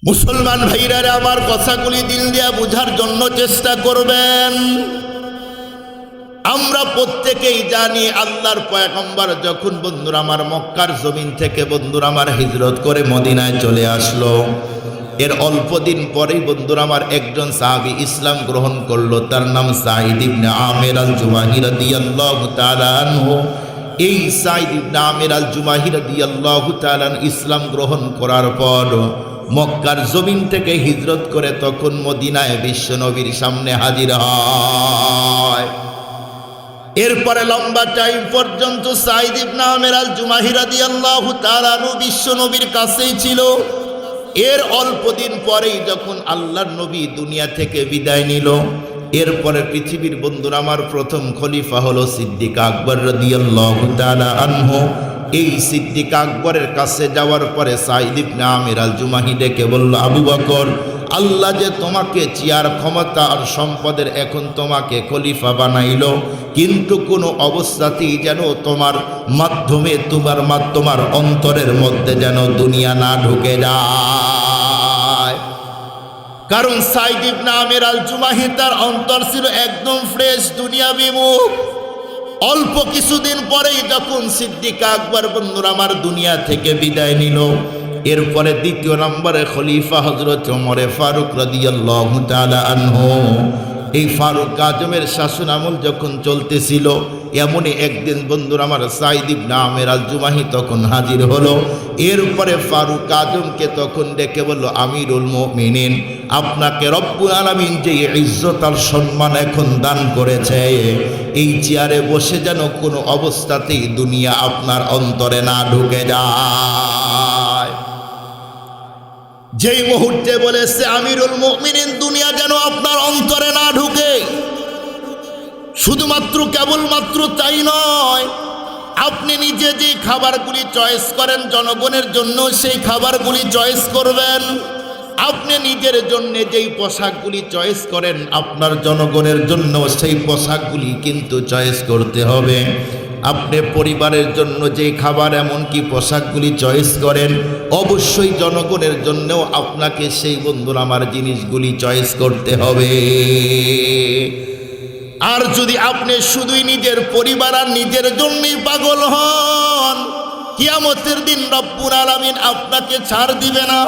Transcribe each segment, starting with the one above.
মুসলমান ভাইরা আমার কথাগুলি দিল দিয়া বুঝার জন্য চেষ্টা করবেন। আমরা প্রত্যেকেই জানি আল্লাহর পয়গম্বর যখন বন্ধুরা আমার মক্কার জমিন থেকে বন্ধুরা আমার হিজরত করে মদিনায় চলে আসলো, এর অল্প দিন পরেই বন্ধুরা আমার একজন সাহাবী ইসলাম গ্রহণ করলো, তার নাম সাঈদ ইবনে আমির আল জুমাহি রাদিয়াল্লাহু তাআলা আনহু। এই সাঈদ ইবনে আমির আল জুমাহি রাদিয়াল্লাহু তাআলা ইসলাম গ্রহণ করার পর মক্কার জমিন থেকে হিজরত করে তখন মদিনায় বিশ্বনবীর সামনে হাজির হয়। এরপরে লম্বা টাইম পর্যন্ত সাঈদ ইবনে আমির আল জুমাহি রাদিয়াল্লাহু তাআলা আনহু বিশ্বনবীর কাছেই ছিল। এর অল্প দিন পরেই যখন আল্লাহর নবী দুনিয়া থেকে বিদায় নিল, এরপরে পৃথিবীর বন্ধুরা আমার প্রথম খলিফা হলো সিদ্দিক আকবর রাদিয়াল্লাহু তাআলা আনহু। এই সিদ্দিক আকবরের কাছে যাওয়ার পরে সাঈদ ইবনে আমির আল জুমাহি ডেকে বলল, আবু বকর, আল্লাহ যে তোমাকে চিয়ার ক্ষমতা আর সম্পদের এখন তোমাকে খলিফা বানাইল, কিন্তু কোনো অবস্থাতেই যেন তোমার মাধ্যমে তোমার অন্তরের মধ্যে যেন দুনিয়া না ঢুকে যায়। কারণ সাঈদ ইবনে আমির আল জুমাহি তার অন্তর ছিল একদম ফ্রেশ, দুনিয়া বিমুখ। অল্প কিছুদিন পরেই যখন সিদ্দিক আকবর বন্ধুরা আমার দুনিয়া থেকে বিদায় নিল, এরপরে দ্বিতীয় নম্বরে খলিফা হযরত ওমর ফারুক রাদিয়াল্লাহু তাআলা আনহু। এই ফারুক আজমের শাসন আমল যখন চলতেছিল, এমনই একদিন বন্ধুরা আমার সাঈদ ইবনে আমির আল জুমাহি তখন হাজির হলো। এরপরে ফারুক আজমকে তখন ডেকে বলল, আমিরুল মুমিনিন, আপনাকে রব্বুল আলামিন যে ইজ্জত আর সম্মান এখন দান করেছে, এই চেয়ারে বসে যেন কোনো অবস্থাতেই দুনিয়া আপনার অন্তরে না ঢুকে যায়। যেই মুহূর্তে বলেছে আমিরুল মুমিনিন, দুনিয়া যেন আপনার অন্তরে না ঢুকে, শুধুমাত্র কেবলমাত্র তাই নয়, আপনি নিজে যে খাবারগুলি চয়েস করেন জনগণের জন্য সেই খাবারগুলি চয়েস করবেন। আপনি নিজের জন্য যেই পোশাকগুলি চয়েস করেন আপনার জনগণের জন্য সেই পোশাকগুলি কিন্তু চয়েস করতে হবে। আপনি পরিবারের জন্য যে খাবার এমনকি পোশাকগুলি চয়েস করেন, অবশ্যই জনগণের জন্যও আপনাকে সেই বন্ধুরা আমার জিনিসগুলি চয়েস করতে হবে। আর যদি আপনি শুধুই নিজের পরিবার আর নিজের জন্যই পাগল হন, কিয়ামতের দিন রব্বুল আলামিন আপনাকে ছাড় দিবে না।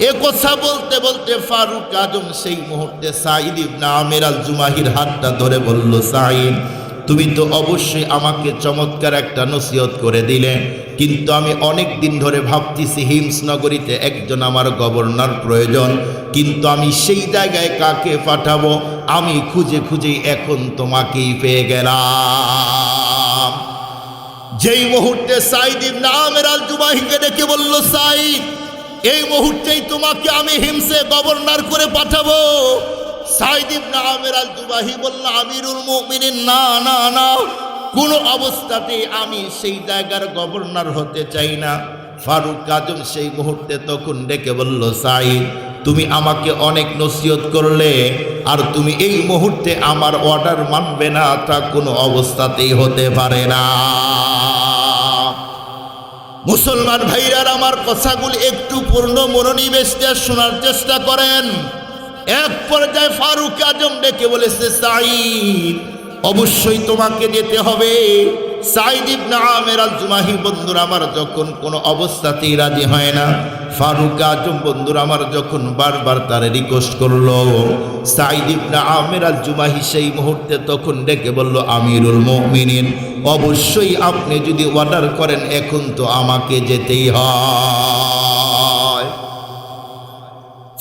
এ কথা বলতে বলতে ফারুক আজম সেই মুহূর্তে সাঈদ ইবনে আমির আল জুমাহির হাতটা ধরে বলল, সাঈদ, তুমি তো অবশ্যই আমাকে চমৎকার একটা নসিহত করে দিলে, কিন্তু আমি অনেক দিন ধরে ভাবতেছি হিমস নগরীতে একজন আমার গভর্নর প্রয়োজন, কিন্তু আমি সেই জায়গায় কাকে পাঠাবো? আমি খুঁজে খুঁজেই এখন তোমাকেই পেয়ে গেলাম। যেই মুহূর্তে সাঈদ ইবনে আমির আল জুমাহিকে ডেকে বলল, সাঈদ, এই মুহূর্তেই তোমাকে আমি হিমসে গভর্নর করে পাঠাবো। সাঈদ ইবনে আমির আল জুমাহি বলল, আমিরুল মুমিনিন, না না না, কোনো অবস্থাতেই আমি সেই জায়গার গভর্নর হতে চাই না। ফারুক আজম সেই মুহূর্তে তখন ডেকে বলল, সাঈদ, তুমি আমাকে অনেক নসিহত করলে, আর তুমি এই মুহূর্তে আমার অর্ডার মানবে না, তা কোনো অবস্থাতেই হতে পারে না। মুসলমান ভাইরা আমার কথাগুলি একটু পূর্ণ মনোনিবেশ দিয়ে শোনার চেষ্টা করেন। এক পর্যায়ে ফারুক আজম ডেকে বলেছে, সাঈদ, অবশ্যই তোমাকে যেতে হবে। সাঈদ ইবনে আমির আল জুমাহি বন্ধুরা আমার যখন কোনো অবস্থাতেই রাজি হয় না, ফারুক আজম বন্ধুরা আমার যখন বারবার তার রিকোয়েস্ট করলো, সাঈদ ইবনে আমির আল জুমাহি সেই মুহূর্তে তখন ডেকে বলল, আমিরুল মুমিনিন, অবশ্যই আপনি যদি অর্ডার করেন এখন তো আমাকে যেতেই হয়।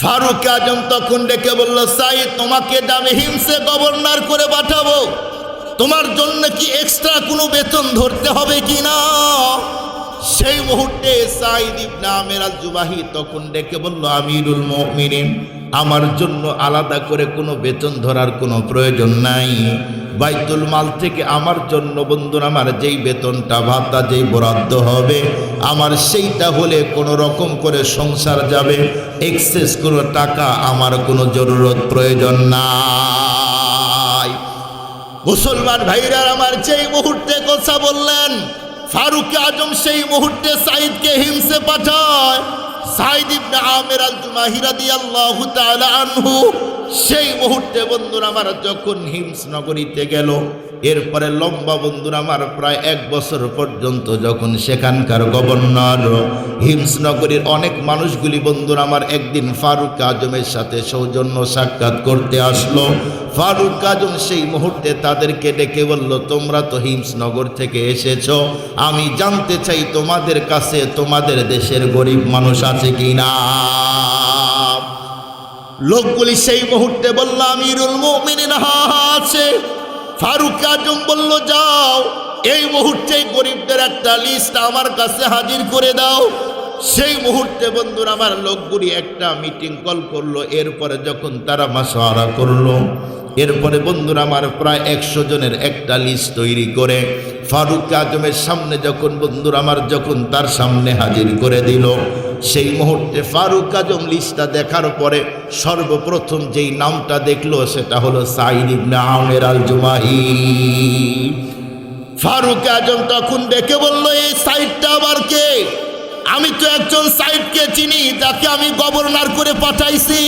ফারুক আজম তখন ডেকে বলল, সাঈদ, তোমাকে আমি হিমসে গভর্নর করে পাঠাবো, তোমার জন্য কি এক্সট্রা কোনো বেতন ধরতে হবে কি না? সেই মুহূর্তে সাঈদ ইবনে আমির আল জুমাহি তখন ডেকে বলল, আমিরুল মুমিনিন, আমার জন্য আলাদা করে কোনো বেতন ধরার কোনো প্রয়োজন নাই। বাইতুল মাল থেকে আমার জন্য বন্ধুরা আমার যেই বেতনটা ভাতা যেই বরাদ্দ হবে, আমার সেইটা হলে কোনো রকম করে সংসার যাবে, এক্সেস কোনো টাকা আমার কোনো জরুরত প্রয়োজন নাই। মুসলমান ভাইরা আমার যেই মুহূর্তে কথা বললেন, ফারুক আজম সেই মুহূর্তে সাঈদকে হিমসে পাঠায়। সাইদ ইবনে আমির আল জুমাহি রাদিয়াল্লাহু তাআলা আনহু সেই মুহূর্তে বন্ধুরা আমার যখন হিমস নগরীতে গেল, এরপরে লম্বা বন্ধুরা আমার প্রায় 1 বছর পর্যন্ত যখন সেখানকার গভর্নর হিমস নগরীর অনেক মানুষগুলি বন্ধুরা আমার একদিন ফারুক আজমের সাথে সৌজন্য সাক্ষাৎ করতে আসলো। ফারুক আজম সেই মুহূর্তে তাদেরকে ডেকে বলল, তোমরা তো হিমস নগর থেকে এসেছো, আমি জানতে চাই তোমাদের কাছে তোমাদের দেশের গরিব মানুষ আছে কিনা। লোকগুলি সেই মুহূর্তে বলল, আমিরুল মুমিনিন আছে। ফারুক আজম বলল, যাও এই মুহূর্তে গরিবদের একটা লিস্ট আমার কাছে হাজির করে দাও। সেই মুহূর্তে বন্ধুরা আমার লোকগুলি একটা মিটিং কল করলো। এরপরে যখন তারা মাশওয়ারা করলো, এরপরে বন্ধুরা আমার প্রায় 100 জনের একটা লিস্ট তৈরি করে ফারুক আজমের সামনে যখন বন্ধুরা আমার যখন তার সামনে হাজির করে দিল, সেই মুহূর্তে ফারুক আজম লিস্টটা দেখার পরে সর্বপ্রথম যেই নামটা দেখলো সেটা হলো সাইদ ইবনে আমির আল জুমাহি। ফারুক আজম তখন ডেকে বলল, এই সাইদটা আবার কে? আমি তো একজন সাইদকে চিনি, যাকে আমি গভর্নর করে পাঠাইছি।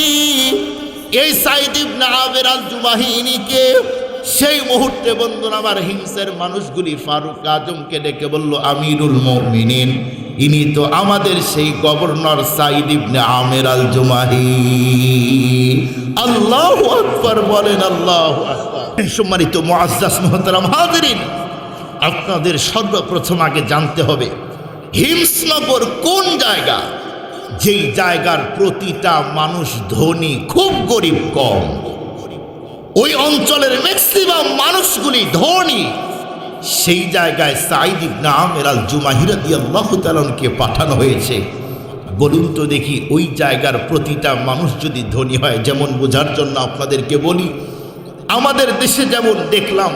এই সাইদ ইবনে আমির আল জুমাহি ইনি কে? সেই মুহূর্তে বন্ধুরা আমার হিমসের মানুষগুলি ফারুক আজমকে ডেকে বলল, আমিরুল মুমিনিন, ইনি তো আমাদের সেই গভর্নর সাইদ ইবনে আমির আল জুমাহি। আল্লাহু আকবার বলেন, আল্লাহু আকবার। সম্মানিত মুআজ্জাজ মুহতারাম হাজিরিন, আপনাদের সর্বপ্রথম আগে জানতে হবে হিমসনগর কোন জায়গা? যেই জায়গার প্রতিটা মানুষ ধনী, খুব গরিব কম। ওই অঞ্চলের ম্যাক্সিমাম মানুষগুলি ধনী। সেই জায়গায় সাইদ ইবনে আমির আল জুমাহি রাদিয়াল্লাহু তাআলাকে পাঠানো হয়েছে। বলুন তো দেখি, ওই জায়গার প্রতিটা মানুষ যদি ধনী হয়, যেমন বোঝার জন্য আপনাদেরকে বলি, আমাদের দেশে যেমন দেখলাম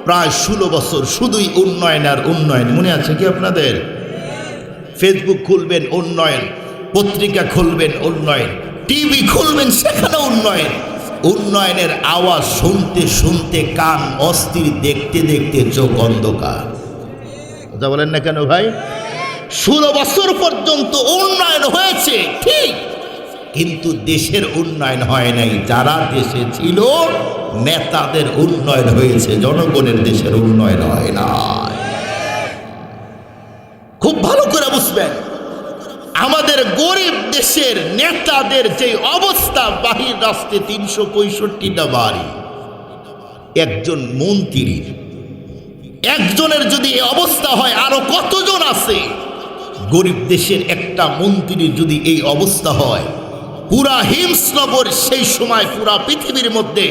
প্রায় 16 বছর শুধুই উন্নয়ন আর উন্নয়ন। মনে আছে কি আপনাদের? ফেসবুক খুলবেন উন্নয়ন, পত্রিকা খুলবেন উন্নয়ন, টিভি খুলবেন সেখানে উন্নয়ন। উন্নয়নের আওয়াজ শুনতে শুনতে কান অস্থির, দেখতে দেখতে চোখ অন্ধকার। কথা বলেন না কেন ভাই? 16 বছর পর্যন্ত উন্নয়ন হয়েছে ঠিক, কিন্তু দেশের উন্নয়ন হয় নাই। যারা দেশে ছিল নেতাদের উন্নয়ন হয়েছে, জনগণের দেশের উন্নয়ন হয় না। খুব ভালো করে বুঝবেন, আমাদের গরিব দেশের নেতাদের যে অবস্থা, বাহির রাস্তায় 365টা বাড়ি, একজন মন্ত্রীর একজনের যদি এই অবস্থা হয়, আরো কতজন আছে? গরিব দেশের একটা মন্ত্রীর যদি এই অবস্থা হয়, পুরা হিমসনগর সেই সময় পুরা পৃথিবীর মধ্যে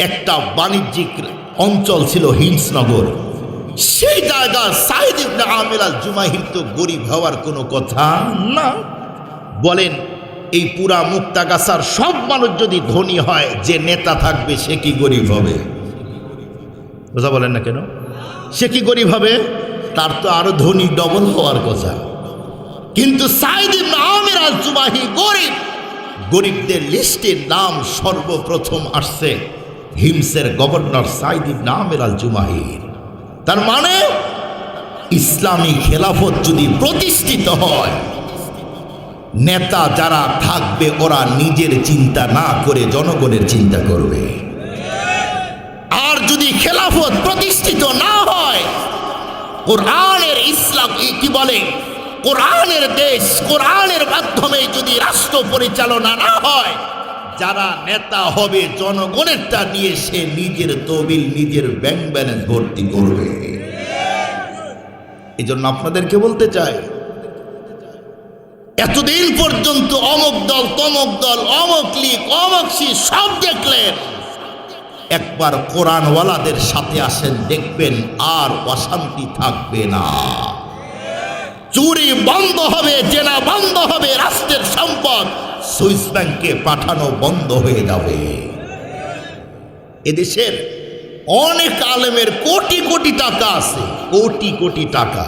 একটা বাণিজ্যিক অঞ্চল ছিল হিমসনগর। সেই জায়গা সাইদ ইবনে আমির আল জুমাহির তো গরিব হওয়ার কোনো কথা না। বলেন, এই পুরা মুক্তাগাছার সব মানুষ যদি ধনী হয়, যে নেতা থাকবে সে কি গরিব হবে? কথা বলেন না কেন? সে কি গরিব হবে? তার তো আরো ধনী ডবল হওয়ার কথা। কিন্তু সাইদ ইবনে আমির আল জুমাহি গরিব। গরিবদের লিস্টের নাম সর্বপ্রথম আসছে হিমসের গভর্নর সাইদ ইবনে আমির আল জুমাহির। তার মানে ইসলামী খেলাফত যদি প্রতিষ্ঠিত হয়, নেতা যারা থাকবে ওরা নিজের চিন্তা না করে জনগণের চিন্তা করবে। আর যদি খেলাফত প্রতিষ্ঠিত না হয়, কোরআনের ইসলাম কি বলে, কোরআনের দেশ, কোরআনের মাধ্যমে যদি রাষ্ট্র পরিচালনা না হয়, যারা নেতা হবে জনগণেরটা নিয়ে সে নিজের তহবিল, নিজের ব্যাংক ব্যালেন্স ভর্তি করবে। এই জন্য আপনাদেরকে বলতে চাই, এতদিন পর্যন্ত অমুক দল, তমুক দল, অমুক লীগ, অমুক সব দেখলেন, একবার কোরআনওয়ালাদের সাথে আসেন, দেখবেন আর অশান্তি থাকবে না। চুরি বন্ধ হবে, জেনা বন্ধ হবে, রাষ্ট্রের সম্পদ সুইস ব্যাংকে পাঠানো বন্ধ হয়ে যাবে। এদেশের অনেক আলেমের কোটি কোটি টাকা আছে, কোটি কোটি টাকা।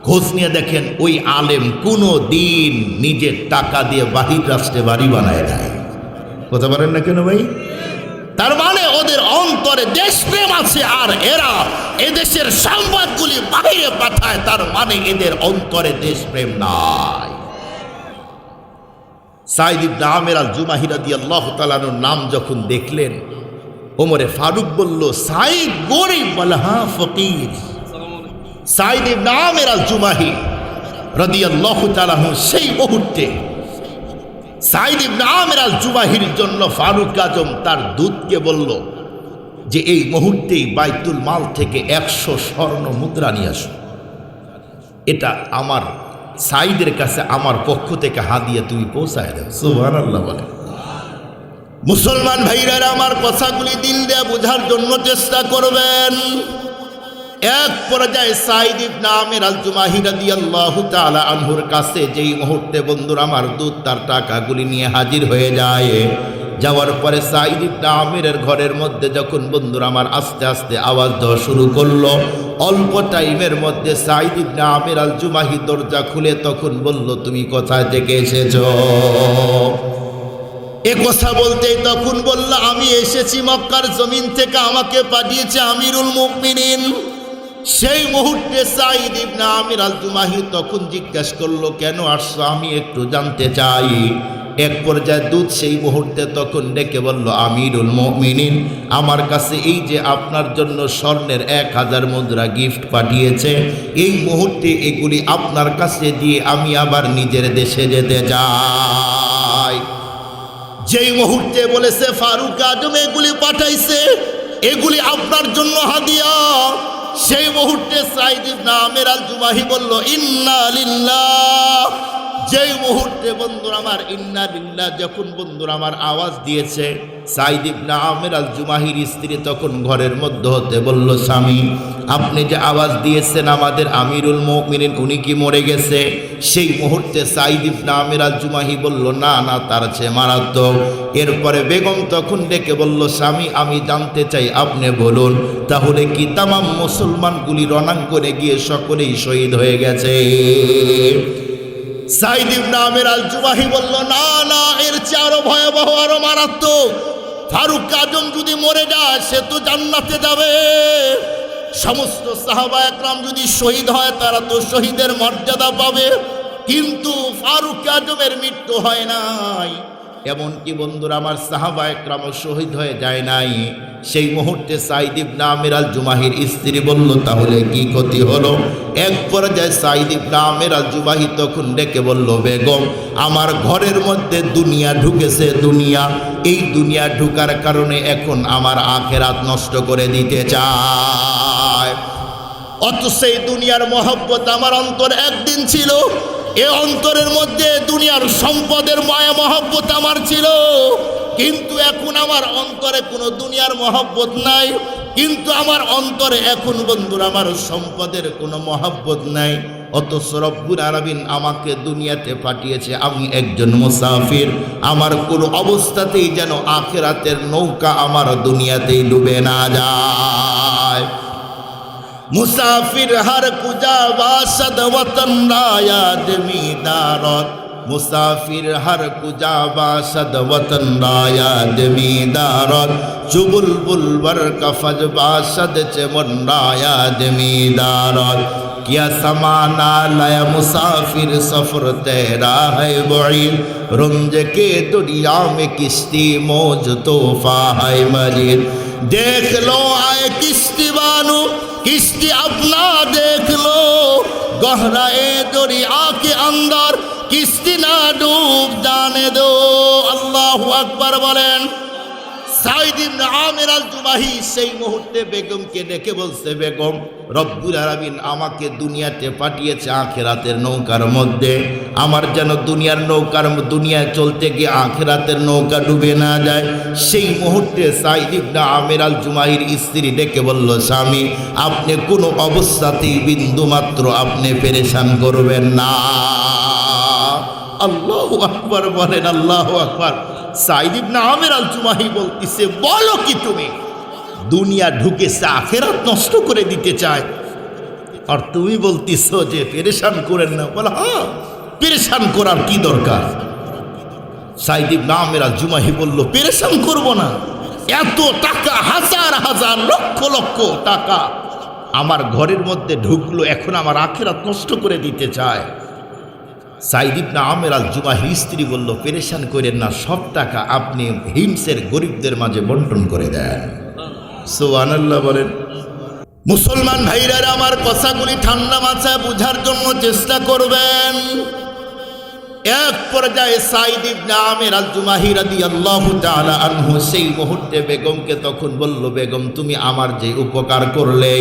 খোঁজ নিয়ে দেখেন, ওই আলেম কোনো দিন নিজের টাকা দিয়ে বাহির রাষ্ট্রে বাড়ি বানায় দেয়। কথা বলেন না কেন ভাই? তার মানে ওদের অন্তরে দেশপ্রেম আছে, আর এরা এদেশের সম্পদগুলি বাইরে পাঠায়, তার মানে এদের অন্তরে দেশপ্রেম নাই। সাইদ ইবনে আমের আল জুমাহি রাদিয়াল্লাহু তাআলা আনহুর নাম যখন দেখলেন, ওমরে ফারুক বলল, সাইদ গরিব বলে হ্যাঁ ফকির। সাইদ ইবনে আমের আল জুমাহি রাদিয়াল্লাহু তাআলা আনহু সেই মুহূর্তে সাইদ ইবনে আমের আল জুমাহির জন্য ফারুক আজম তার দূতকে বলল যে এই মুহূর্তেই বাইতুল মাল থেকে 100 স্বর্ণ মুদ্রা নিয়ে আসো, এটা আমার সাইদের কাছে আমার পক্ষ থেকে হাদিয়া তুমি পৌঁছায় দাও। সুবহানাল্লাহ বলে। মুসলমান ভাইরা আমার কথাগুলি দিল দিয়ে বোঝার জন্য চেষ্টা করবেন। এক পর্যায়ে সাইদ ইবনে আমের আল জুমাহি রাদিয়াল্লাহু তাআলা আনহুর কাছে যেই মুহূর্তে বন্ধুরা আমার দূত তার টাকাগুলি নিয়ে হাজির হয়ে যায়, যাওয়ার পরে সাইদ ইবনে আমেরের ঘরের মধ্যে যখন বন্ধুরা আমার আস্তে আস্তে আওয়াজ দেওয়া শুরু করলো, অল্প টাইমের মধ্যে সাইদ ইবনে আমের আল জুমাহি দরজা খুলে তখন বলল, তুমি কোথায় থেকে এসেছো? এ কথা বলতেই তখন বলল, আমি এসেছি মক্কার জমিন থেকে, আমাকে পাঠিয়েছে আমিরুল মুমিনিন। সেই মুহূর্তে সাইদ ইবনে আমের আল জুমাহি তখন জিজ্ঞাসা করলো, কেন আসছো আমি একটু জানতে চাই। এক পর্যায়ে দূত সেই মুহূর্তে তখন ডেকে বলল, আমিরুল মুমিনিন আমার কাছে এই যে আপনার জন্য স্বর্ণের 1000 মুদ্রা গিফট পাঠিয়েছে, এই মুহূর্তে এগুলি আপনার কাছে দিয়ে আমি আবার নিজের দেশে যেতে চাই। যেই মুহূর্তে বলেছে ফারুক আজম এগুলি পাঠাইছে, এগুলি আপনার জন্য হাদিয়া, সেই মুহূর্তে সাইদ ইবনে আমের আল জুমাহি বলল, ইন্না লিল্লাহ। যেই মুহূর্তে বন্ধুরা আমার ইন্না লিল্লাহ যখন বন্ধুরা আমার আওয়াজ দিয়েছে, সাইদ ইবনে আমের আল জুমাহির স্ত্রী তখন ঘরের মধ্যে হতে বলল, স্বামী আপনি যে আওয়াজ দিয়েছেন আমাদের আমিরুল মুমিনিন উনি কি মরে গেছে? সেই মুহূর্তে সাইদ ইবনে আমের আল জুমাহি বলল, না না, তার চেয়ে মারাত্মক। এরপরে বেগম তখন ডেকে বলল, স্বামী আমি জানতে চাই আপনি বলুন, তাহলে কি তামাম মুসলমানগুলি রণাঙ্গনে গিয়ে সকলেই শহীদ হয়ে গেছে? সাইদ ইবনে আমের আল জুমাহি বলল, না না, এর চেয়ে আরো ভয়াবহ, আরো মারাত্মক। ফারুক আজম যদি মরে যায় সে তো জান্নাতে যাবে, সমস্ত সাহাবা একরাম যদি শহীদ হয় তারা তো শহীদের মর্যাদা পাবে, কিন্তু ফারুক আজমের মৃত্যু হয় নাই, এমনকি বন্ধুরা আমার সাহাবা একরাম শহীদ হয়ে যায় নাই। সেই মুহূর্তে সাইদ ইবনে আমের আল জুমাহির স্ত্রী বলল, তাহলে কি ক্ষতি হলো? এক পর্যায়ে সাইদ ইবনে আমের আল জুমাহি তখন ডেকে বলল, বেগম আমার ঘরের মধ্যে দুনিয়া ঢুকেছে, দুনিয়া, এই দুনিয়া ঢুকার কারণে এখন আমার আখিরাত নষ্ট করে দিতে চায়। অথচ সেই দুনিয়ার মহব্বত আমার অন্তর একদিন ছিল, এ অন্তরের মধ্যে দুনিয়ার সম্পদের মায়া মহব্বত আমার ছিল, কিন্তু এখন আমার অন্তরে কোনো দুনিয়ার মহব্বত নাই, কিন্তু আমার অন্তরে এখন বন্ধুরা আমার সম্পদের কোনো মহব্বত নাই। অথচ রব্বুল আলামিন আমাকে দুনিয়াতে পাঠিয়েছে, আমি একজন মুসাফির, আমার কোনো অবস্থাতেই যেন আখিরাতের নৌকা আমার দুনিয়াতেই ডুবে না যায়। মুসাফির হর কুজা বাসদ ওতন রায়াদ মিদারত, মুসাফির হর কুজা বাসদ ওতন রায়াদ মিদারত, চুবুলবুল বর কফজ বাসদ চমন রায়াদ মিদারত, क्या समाना लय मुसाफिर सफर तेरा है बईद, रुंज के दुनिया में किश्ती मौज तोहफा है मजीद, देख लो आए किश्ती बानो किश्ती अपना देख लो, गहराए दरिया के अंदर किश्ती ना डूब जाने दो। अल्लाहु अकबर बोलें। সাইদ ইবনে আমের আল জুমাহি সেই মুহূর্তে বেগমকে ডেকে বলছে, বেগম রব্বুল আলামিন আমাকে দুনিয়াতে পাঠিয়েছে আখিরাতের নৌকার মধ্যে, আমার যেন দুনিয়ায় চলতে গিয়ে আখিরাতের নৌকা ডুবে না যায়। সেই মুহূর্তে সাইদ ইবনে আমের আল জুমাহির স্ত্রী ডেকে বলল, স্বামী আপনি কোনো অবস্থাতেই বিন্দুমাত্র আপনি পেরেশান করবেন না। আল্লাহু আকবার বলেন, আল্লাহু আকবার। সাইদ ইবনে আমের আল জুমাহি বলতিছে, বলো কি তুমি, দুনিয়া ঢুকেছে আখিরাত নষ্ট করে দিতে চায়, আর তুমি বলতিছো যে পেরেশান করেন না। বলে, হ্যাঁ, পেরেশান করার কি দরকার? সাইদ ইবনে আমের আল জুমাহি বলল, পেরেশান করব না, এত টাকা, হাজার হাজার লক্ষ লক্ষ টাকা আমার ঘরের মধ্যে ঢুকলো, এখন আমার আখিরাত নষ্ট করে দিতে চায়। সাইদ ইবনে আমের আল জুমাহির স্ত্রী বলল, পেরেশান করেন না, সব টাকা আপনি হিমসের গরিবদের মাঝে বন্টন করে দেন। সুবহানাল্লাহ বলেন। মুসলমান ভাইরা আমার কথাগুলি ঠান্ডা মাথায় বুঝার জন্য চেষ্টা করবেন। এক পর্যায়ে সাইদ ইবনে আমের আল জুমাহি রাদিয়াল্লাহু তাআলা আনহু সেই মুহূর্তে বেগমকে তখন বলল, বেগম তুমি আমার যে উপকার করলে,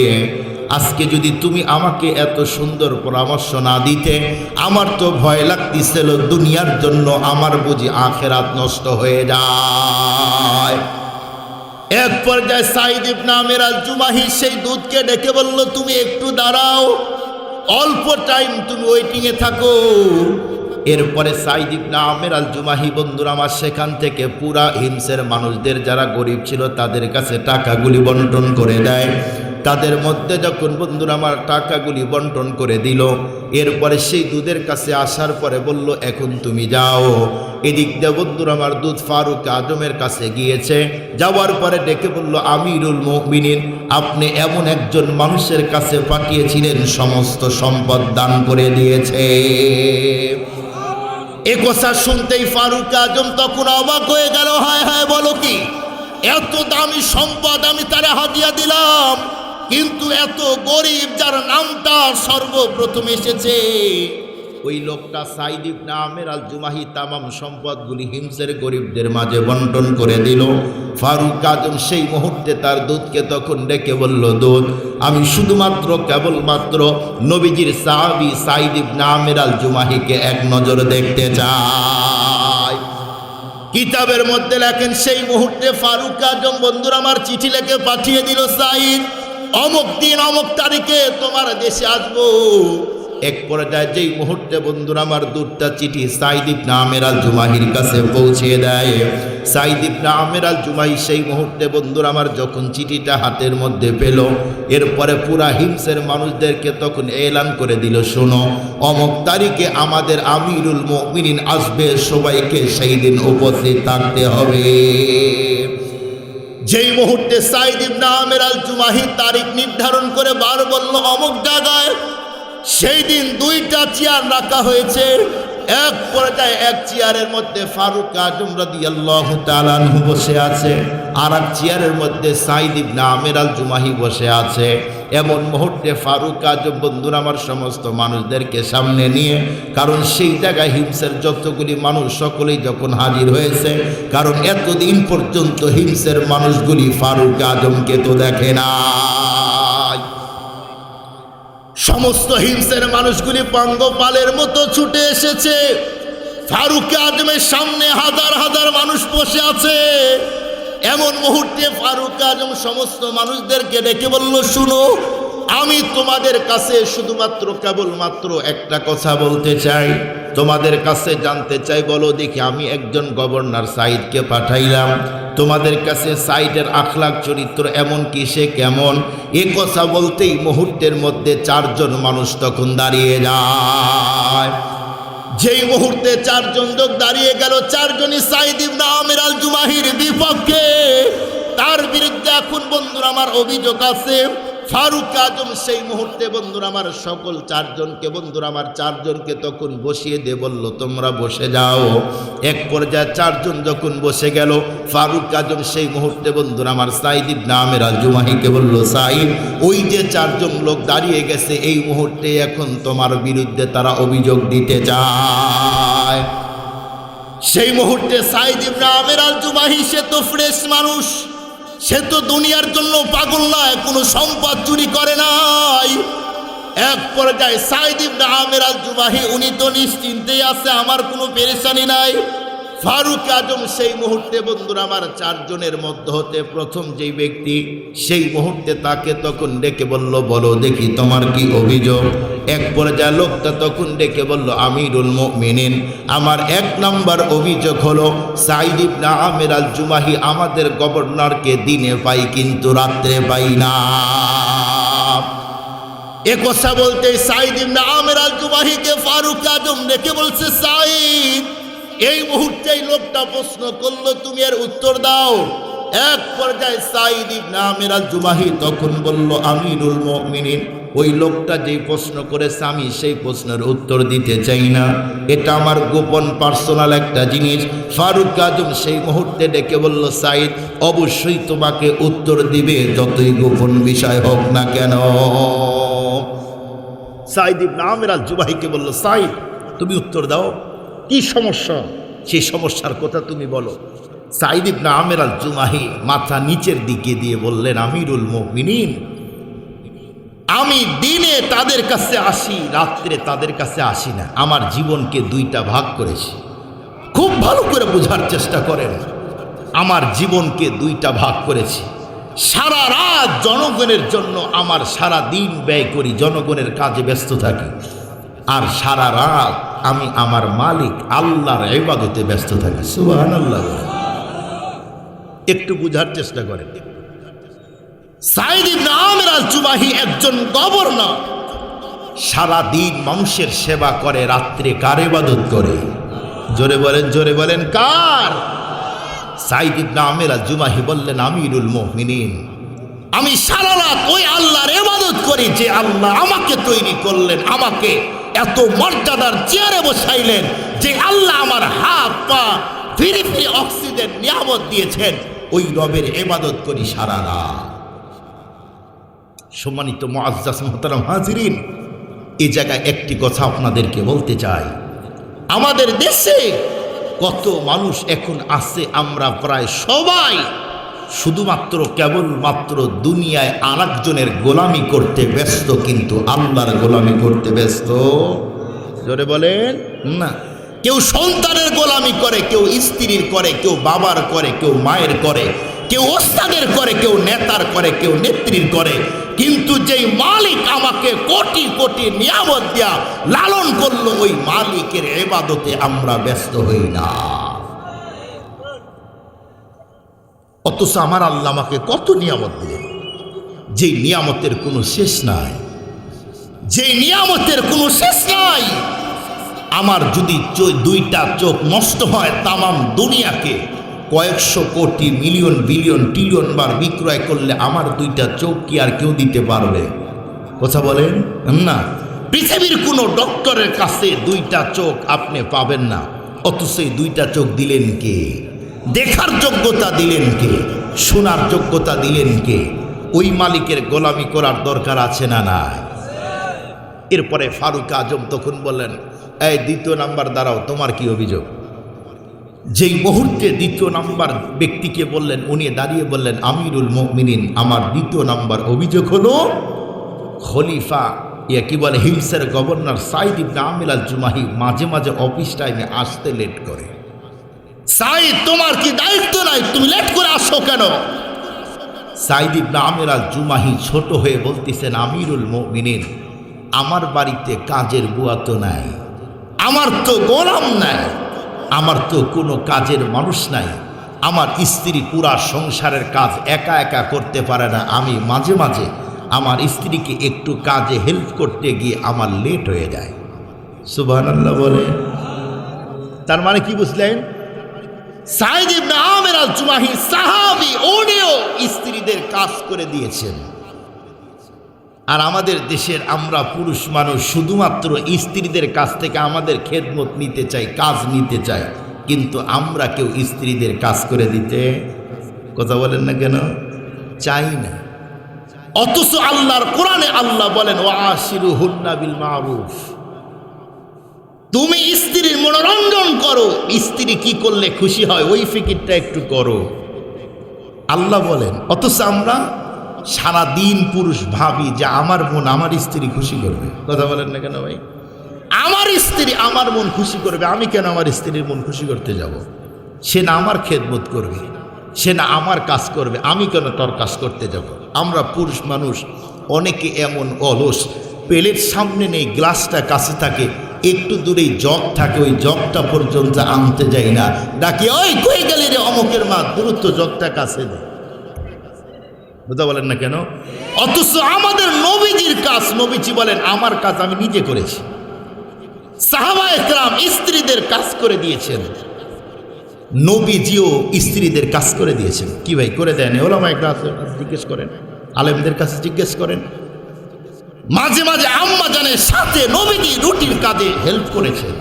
আজকে যদি তুমি আমাকে এত সুন্দর পরামর্শ না দিতে, আমার তো ভয় লাগতেছিল দুনিয়ার জন্য আমার বুঝি আখিরাত নষ্ট হয়ে যায়। এক পর্যায়ে সাইদ ইবনে আমের আল জুমাহি সেই দুধকে ডেকে বলল, তুমি একটু দাঁড়াও, অল্প টাইম তুমি ওয়েটিংয়ে থাকো। এরপরে সাইদ ইবনে আমের আল জুমাহি বন্ধুরা আমার সেখান থেকে পুরা হিমসের মানুষদের যারা গরিব ছিল তাদের কাছে টাকাগুলি বন্টন করে দেয়। তাদের মধ্যে যখন বন্ধুরা আমার টাকাগুলি বন্টন করে দিল, এরপরে সেই দুধের কাছে আসার পরে বলল, এখন তুমি যাও। এদিক দিয়ে বন্ধুরা আমার দুধ ফারুক আজমের কাছে গিয়েছে, যাওয়ার পরে ডেকে বলল, আমিরুল মুমিনিন, আপনি এমন একজন মানুষের কাছে পাঠিয়েছিলেন সমস্ত সম্পদ দান করে দিয়েছে। এ কথা শুনতেই ফারুক আজম তখন অবাক হয়ে গেল, হায় হায় বলো কি, এত দামি সম্পদ আমি তারে হাদিয়া দিলাম, কিন্তু এত গরিব যার নামটা সর্বপ্রথম এসেছে ওই লোকটা সাইদ ইবনে আমের আল জুমাহি তামাম সম্পদগুলি হিমসের গরিবদের মাঝে বন্টন করে দিল। ফারুক আজম সেই মুহূর্তে তার দুধকে তখন ডেকে বলল, দুধ আমি শুধুমাত্র কেবলমাত্র নবীজির সাহাবী সাইদ ইবনে আমের আল জুমাহিকে এক নজর দেখতে চাই। কিতাবের মধ্যে লেখেন সেই মুহূর্তে ফারুক আজম বন্ধুরা আমার চিঠি লিখে পাঠিয়ে দিল, সাইদ অমুক দিন অমুক তারিখে তোমার দেশে আসবো। এক পর্যায়ে যেই মুহূর্তে বন্ধুরা আমার দুধটা চিঠি সাইদ ইবনে আমের আল জুমাহির কাছে পৌঁছে দেয়, সাইদ ইবনে আমের আল জুমাহি সেই মুহূর্তে বন্ধুরা আমার যখন চিঠিটা হাতের মধ্যে পেল, এরপরে পুরা হিমসের মানুষদেরকে তখন এলান করে দিল, শোনো অমুক তারিখে আমাদের আমিরুল মুমিনিন আসবে, সবাইকে সেই দিন উপস্থিত থাকতে হবে। যেই মুহূর্তে সাইদ ইবনে আমের আল জুমাহি তারিখ নির্ধারণ করে বার বলল অমুক জায়গায়, সেই দিন দুইটা চেয়ার রাখা হয়েছে। এক পর্যায়ে এক চেয়ারের মধ্যে ফারুক আজম রাদিয়াল্লাহু তাআলা আনহু বসে আছে, আর এক চেয়ারের মধ্যে সাইদ ইবনে আমের আল জুমাহি বসে আছে। এমন মুহূর্তে ফারুক আজম বন্ধুরা আমার সমস্ত মানুষদেরকে সামনে নিয়ে, কারণ সেই জায়গায় হিমসের যতগুলি মানুষ সকলেই যখন হাজির হয়েছে, কারণ এতদিন পর্যন্ত হিমসের মানুষগুলি ফারুক আজমকে তো দেখে না, সমস্ত হিমসের মানুষগুলি পঙ্গপালের মতো ছুটে এসেছে। ফারুক আজমের সামনে হাজার হাজার মানুষ বসে আছে। এমন মুহূর্তে ফারুক আজম সমস্ত মানুষদেরকে ডেকে বলল, শুনো আমি তোমাদের কাছে শুধুমাত্র কেবলমাত্র একটা কথা বলতে চাই, তোমাদের কাছে জানতে চাই, বলো দেখি আমি একজন গভর্নর সাইদকে পাঠাইলাম, তোমাদের কাছে সাইদের আখলাক চরিত্র এমন কি সে কেমন? এ কথা বলতেই মুহূর্তের মধ্যে চারজন মানুষ তখন দাঁড়িয়ে যায়। যেই মুহূর্তে চারজন লোক দাঁড়িয়ে গেল, চারজনই সাইদ ইবনে আমের আল জুমাহির বিপক্ষে। তার বিরুদ্ধে এখন বন্ধুরা আমার অভিযোগ আছে। ফারুক আজম সেই মুহূর্তে বন্ধুরা আমার সকল চারজনকে বন্ধুরা আমার চারজনকে তখন বসিয়ে দিয়ে বলল, তোমরা বসে যাও। এক পর্যায়ে চারজন যখন বসে গেল, ফারুক আজম সেই মুহূর্তে বন্ধুরা আমার সাইদ ইবনে আমের আল জুমাহিকে বলল, সাইদ ওই যে চারজন লোক দাঁড়িয়ে গেছে, এই মুহূর্তে এখন তোমার বিরুদ্ধে তারা অভিযোগ দিতে চায়। সেই মুহূর্তে সাইদ ইবনে আমের আল জুমাহি, সে তো ফ্রেশ মানুষ, সে তো দুনিয়ার জন্য পাগল নয়, কোনো সম্পদ চুরি করে নাই। এক পর্যায়ে সাইদ ইবনে আমের আল জুমাহি উনি তো নিশ্চিন্তেই আছে, আমার কোনো পেরেশানি নাই। ফারুক আজম সেই মুহূর্তে বন্ধুরা আমার চারজনের মধ্যে হতে প্রথম যেই ব্যক্তি, সেই মুহূর্তে তাকে তখন ডেকে বলল, বলো দেখি তোমার কি অভিযোগ? এক পর্যায়ে লোকটা তখন ডেকে বলল, আমিরুল মুমিনিন, আমার এক নাম্বার অভিযোগ হলো সাইদ ইবনে আমের আল জুমাহি আমাদের গভর্নরকে দিনে পাই কিন্তু রাত্রে পাই না। এ কথা বলতে সাইদ ইবনে আমের আল জুমাহিকে ফারুক আজম ডেকে বলছে, সাইদ এই মুহূর্তেই লোকটা প্রশ্ন করলো, তুমি এর উত্তর দাও। এক পর্যায়ে সাঈদ ইবনে আমির আল জুমাহি তখন বলল, আমিরুল মুমিনিন, ওই লোকটা যেই প্রশ্ন করেছে আমি সেই প্রশ্নের উত্তর দিতে চাই না, এটা আমার গোপন পার্সোনাল একটা জিনিস। ফারুক আজম সেই মুহূর্তে ডেকে বলল, সাঈদ অবশ্যই তোমাকে উত্তর দিবে, যতই গোপন বিষয় হোক না কেন। সাঈদ ইবনে আমির আল জুমাহিকে বলল, সাঈদ তুমি উত্তর দাও, কি সমস্যা, সেই সমস্যার কথা তুমি বলো। সাঈদ ইবনে আমির আল জুমাহি মাথা নিচের দিকে দিয়ে বললেন, আমিরুল মুমিনিন, আমি দিনে তাদের কাছে আসি, রাত্রে তাদের কাছে আসি না। আমার জীবনকে দুইটা ভাগ করেছি, খুব ভালো করে বোঝার চেষ্টা করেন। আমার জীবনকে দুইটা ভাগ করেছি। সারা রাত জনগণের জন্য আমার সারা দিন ব্যয় করি, জনগণের কাজে ব্যস্ত থাকি, আর সারা রাত আমি আমার মালিক আল্লাহর ইবাদতে ব্যস্ত থাকি। সুবহানাল্লাহ। একটু বোঝার চেষ্টা করেন। সাঈদ ইবনে আমির আল জুমাহি একজন গভর্নর, সারা দিন মানুষের সেবা করে, রাত্রে কার ইবাদত করে? জোরে বলেন, জোরে বলেন, কার? সাঈদ ইবনে আমির আল জুমাহি বললেন, আমিরুল মুমিনিন, আমি সারা রাত ওই আল্লাহর ইবাদত করি যে আল্লাহ আমাকে তৈরি করলেন, আমাকে এত মর্যাদার চেয়ারে বসাইলেন, যে আল্লাহ আমার হাত পা ফিরে ফিরে অক্সিজেন নিয়ামত দিয়েছেন, ওই রবের ইবাদত করি সারা রাত। সম্মানিত মুআজ্জাজ মুহতারাম হাজিরিন, এই জায়গায় একটি কথা আপনাদেরকে বলতে চাই। আমাদের দেশে কত মানুষ এখন আছে, আমরা প্রায় সবাই শুধুমাত্র কেবলমাত্র দুনিয়ায় আরেকজনের গোলামি করতে ব্যস্ত, কিন্তু আল্লাহর গোলামি করতে ব্যস্ত। জোরে বলেন না। কেউ সন্তানের গোলামি করে, কেউ স্ত্রীর করে, কেউ বাবার করে, কেউ মায়ের করে, কেউ ওস্তাদের করে, কেউ নেতার করে, কেউ নেত্রীর করে, কিন্তু যেই মালিক আমাকে কোটি কোটি নিয়ামত দিয়া লালন করলো, ওই মালিকের ইবাদতে আমরা ব্যস্ত হই না। অথচ আমার আল্লাহ আমাকে কত নিয়ামত দিলেন, যেই নিয়ামতের কোনো শেষ নাই, যেই নিয়ামতের কোনো শেষ নাই। আমার যদি দুইটা চোখ নষ্ট হয়, তামাম দুনিয়াকে কয়েকশো কোটি মিলিয়ন বিলিয়ন ট্রিলিয়ন বার বিক্রয় করলে আমার দুইটা চোখ কি আর কেউ দিতে পারবে? কথা বলেন না। পৃথিবীর কোনো ডক্টরের কাছে দুইটা চোখ আপনি পাবেন না, অথচ এই দুইটা চোখ দিলেন কে? দেখার যোগ্যতা দিলেন কে? শোনার যোগ্যতা দিলেন কে? ওই মালিকের গোলামি করার দরকার আছে না নাই? এরপরে ফারুক আজম তখন বললেন, এই দ্বিতীয় নাম্বার দাঁড়াও, তোমার কি অভিযোগ? যেই মুহূর্তে দ্বিতীয় নাম্বার ব্যক্তিকে বললেন, উনি দাঁড়িয়ে বললেন, আমিরুল মুমিনিন, আমার দ্বিতীয় নাম্বার অভিযোগ হলো খলিফা কি বলে হিমসের গভর্নর সাঈদ ইবনে আমির আল জুমাহি মাঝে মাঝে অফিস টাইমে আসতে লেট করে। সাঈদ, তোমার কি দায়িত্ব নাই? তুমি লেট করে আসো কেন? সাঈদ ইবনে আমির আল জুমাহি ছোট হয়ে বলতেছেন, আমিরুল মুমিনিন, আমার বাড়িতে কাজের বুয়া তো নাই, আমার তো গোলাম নাই, আমার তো কোনো কাজের মানুষ নাই, আমার স্ত্রী পুরা সংসারের কাজ একা একা করতে পারে না, আমি মাঝে মাঝে আমার স্ত্রীকে একটু কাজে হেল্প করতে গিয়ে আমার লেট হয়ে যায়। সুবহানাল্লাহ বলে। তার মানে কি বুঝলেন? সাঈদ ইবনে আমির আল জুমাহি সাহাবী, উনিও স্ত্রীদের কাজ করে দিয়েছেন। আর আমাদের দেশের আমরা পুরুষ মানুষ শুধুমাত্র স্ত্রীদের কাছ থেকে আমাদের খেদমত নিতে চাই, কাজ নিতে চাই, কিন্তু আমরা কেউ স্ত্রীদের কাজ করে দিতে, কথা বলেন না কেন, চাই না। অথচ আল্লাহর কোরআনে আল্লাহ বলেন, ওয়াশিরুহুন্না বিল মারুফ, তুমি স্ত্রীর মনোরঞ্জন করো, স্ত্রী কি করলে খুশি হয় ওই ফিকিরটা একটু করো, আল্লাহ বলেন। অথচ আমরা সারা দিন পুরুষ ভাবি যে আমার মন আমার স্ত্রী খুশি করবে, কথা বলেন না কেন ভাই? আমার স্ত্রী আমার মন খুশি করবে, আমি কেন আমার স্ত্রীর মন খুশি করতে যাব? সে না আমার খেদমত করবে, সে না আমার কাজ করবে, আমি কেন তোর কাজ করতে যাব? আমরা পুরুষ মানুষ অনেকে এমন অলস, পেলের সামনে নেই, গ্লাসটা কাছে থাকে, একটু দূরেই জগ থাকে, ওই জগটা পর্যন্ত আনতে যাই না, ডাকি, ওই কই গেলি রে অমুকের মা, দ্রুত জগটা কাছে দে, বুঝতে বলেন না কেন? অথচ আমাদের নবীজির কাজ, নবীজি বলেন আমার কাজ আমি নিজে করেছি। সাহাবায়ে কেরাম স্ত্রীদের কাজ করে দিয়েছেন। নবীজিও স্ত্রীদের কাজ করে দিয়েছেন। কি ভাই করে দেন? ওলামায়ে কেরাম জিজ্ঞেস করেন, আলেমদের কাছে জিজ্ঞেস করেন। মাঝে মাঝে আম্মা জানের সাথে নবীজি রুটির কাজে হেল্প করেছেন।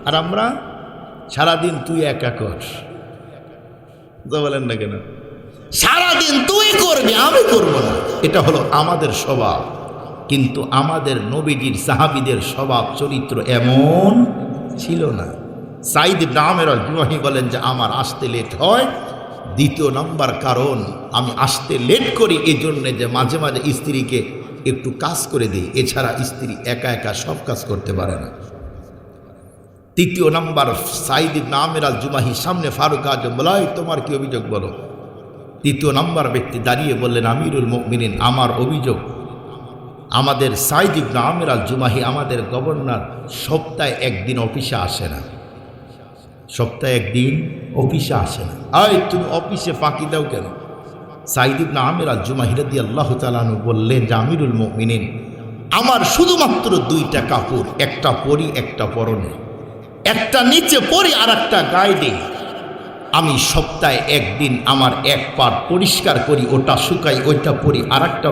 আর আমরা সারাদিন তুই একা কর, বলেন না কেন? সারাদিন তুই করবি, আমি করব না, এটা হলো আমাদের স্বভাব। কিন্তু আমাদের নবীজির সাহাবীদের স্বভাব চরিত্র এমন ছিল না। সাঈদ ইবনে আমের আল-জুমাহি বলেন যে আমার আসতে লেট হয়, দ্বিতীয় নাম্বার কারণ আমি আসতে লেট করি এই জন্যে যে মাঝে মাঝে স্ত্রীকে একটু কাজ করে দিই, এছাড়া স্ত্রী একা একা সব কাজ করতে পারে না। তৃতীয় নাম্বার, সাঈদ ইবনে আমের আল-জুমাহি সামনে ফারুক আজম বলাই, তোমার কি অভিযোগ বলো? তৃতীয় নাম্বার ব্যক্তি দাঁড়িয়ে বললেন, আমিরুল মুমিনিন, আমার অভিযোগ আমাদের সাঈদ ইবনে আমের আল-জুমাহি আমাদের গভর্নর সপ্তাহে একদিন অফিসে আসে না, সপ্তাহে একদিন অফিসে আসে না। আয় তুমি অফিসে ফাঁকি দাও কেন? সাঈদ ইবনে আমের আল-জুমাহি রাদিয়াল্লাহু তাআলা আনহু বললেন যে আমিরুল মুমিনিন, আমার শুধুমাত্র দুইটা কাপড়, একটা পরি একটা পরনে, একটা নিচে পরি আর একটা গায়ে দিই। আমি সপ্তাহে একদিন আমার এক পাট পরিষ্কার করি, ওটা শুকাই, ওইটা পরি, আর একটা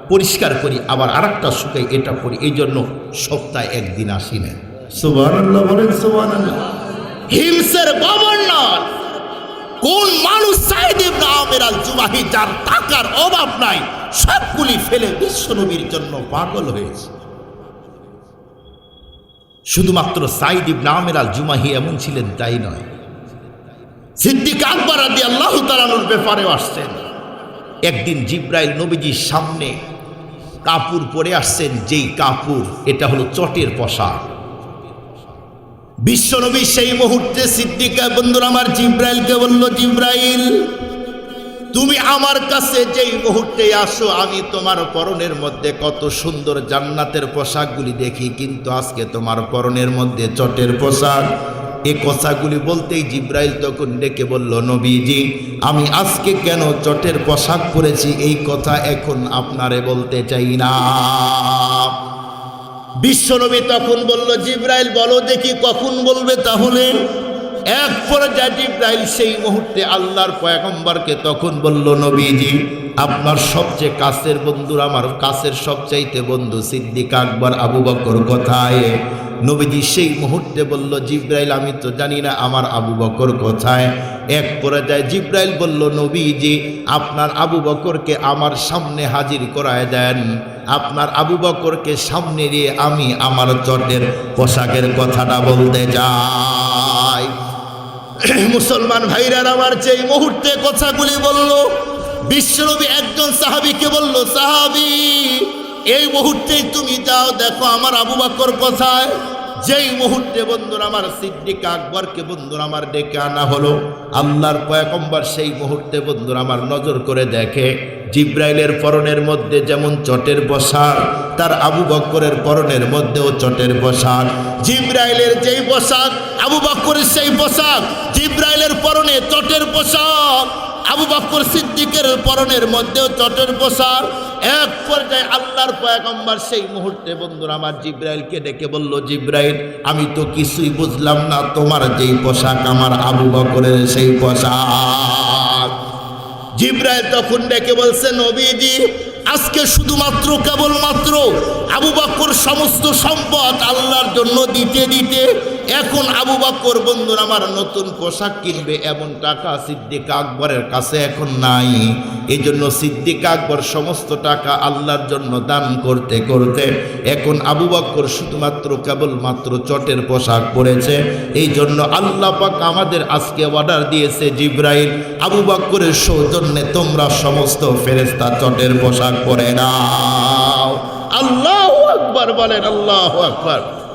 পরিষ্কার করি, আবার আর একটা শুকাই, এটা পরি। এই জন্য সপ্তাহে একদিন আসি না। সুবহানাল্লাহ বলেন, সুবহানাল্লাহ। হিমসের গভর্নর কোন মানুষ? সাঈদ ইবনে আমের আল-জুমাহি, যার টাকার অভাব নাই, সবগুলি ফেলে বিশ্বনবীর জন্য পাগল হয়েছে। শুধুমাত্র সাঈদ ইবনে আমের আল-জুমাহি এমন ছিলেন তাই নয়, সিদ্দিক আকবর রাদিয়াল্লাহু তাআলা আনহুর ব্যাপারেও আসছেন। একদিন জিবরাইল নবীজির সামনে কাপড় পরে আসছেন, যেই কাপড় এটা হলো চটের পোশাক। বিশ্বনবী সেই মুহূর্তে সিদ্দিকা বন্ধুরা আমার জিবরাইলকে বলল, জিবরাইল তুমি আমার কাছে যেই মুহূর্তে আসো, আমি তোমার পরনের মধ্যে কত সুন্দর জান্নাতের পোশাকগুলি দেখি, কিন্তু আজকে তোমার পরনের মধ্যে চটের পোশাক। এই কথাগুলি বলতেই জিবরাইল তখন ডেকে বলল, নবীজি আমি আজকে কেন চটের পোশাক পরেছি এই কথা এখন আপনারে বলতে চাই না। বিশ্বনবী তখন বলল, জিবরাইল বলো দেখি কখন বলবে তাহলে। এক পর্যায়ে জিবরাইল সেই মুহূর্তে আল্লাহর পয়গম্বরকে তখন বলল, নবীজি আপনার সবচেয়ে কাছের বন্ধুর, আমার কাছের সবচাইতে বন্ধু সিদ্দিক আকবর আবু বকর কোথায়? নবীজি সেই মুহূর্তে বলল, জিবরাইল আমি তো জানি না আমার আবু বকর কোথায়। এক পর্যায়ে জিবরাইল বলল, নবীজি আপনার আবু বকরকে আমার সামনে হাজির করায় দেন। আপনার আবু বকরকে সামনে দিয়ে আমি আমার চটের পোশাকের কথাটা বলতে যাই। মুসলমান ভাইরা আমার, যেই মুহূর্তে কথাগুলি বলল, বিশ্বনবী একজন সাহাবীকে বলল, সাহাবী এই মুহূর্তেই তুমি যাও দেখো আমার আবু বকর কোথায়। যেই মুহূর্তে বন্ধুরা আমার সিদ্দিক আকবরকে বন্ধুরা আমার ডেকে আনা হলো, আল্লাহর পয়গম্বর সেই মুহূর্তে বন্ধুরা আমার নজর করে দেখে জিবরাইলের পরনের মধ্যে যেমন চটের পোশাক, তার আবু বকরের পরনের মধ্যেও চটের পোশাক। জিবরাইলের যেই পোশাক, আবু বকরের সেই পোশাক। জিবরাইলের পরনে চটের পোশাক, আবু বকর সিদ্দিকের পরনের মধ্যেও চটের পোশাক। এক পর্যায়ে আল্লাহর পয়গম্বর সেই মুহূর্তে বন্ধুরা আমার জিবরাইলকে ডেকে বলল, জিবরাইল আমি তো কিছুই বুঝলাম না, তোমার যেই পোশাক আমার আবু বকরের সেই পোশাক। জিবরাইল তখন ডেকে বলছে, নবীজি আজকে শুধুমাত্র কেবলমাত্র আবু বকর সমস্ত সম্পদ আল্লাহর জন্য দিতে দিতে এখন আবু বকর বন্ধুরা আমার নতুন পোশাক কিনবে এমন টাকা সিদ্দিক আকবরের কাছে এখন নাই। এই জন্য সিদ্দিক আকবর সমস্ত টাকা আল্লাহর জন্য দান করতে করতে এখন আবু বকর শুধুমাত্র কেবলমাত্র চটের পোশাক পরেছে। এই জন্য আল্লাহ পাক আমাদের আজকে অর্ডার দিয়েছে, জিবরাইল আবু বকরের সৌজন্যে তোমরা সমস্ত ফেরেশতা চটের পোশাক পরে নাও। আল্লাহু আকবার বলেন, আল্লাহু আকবার।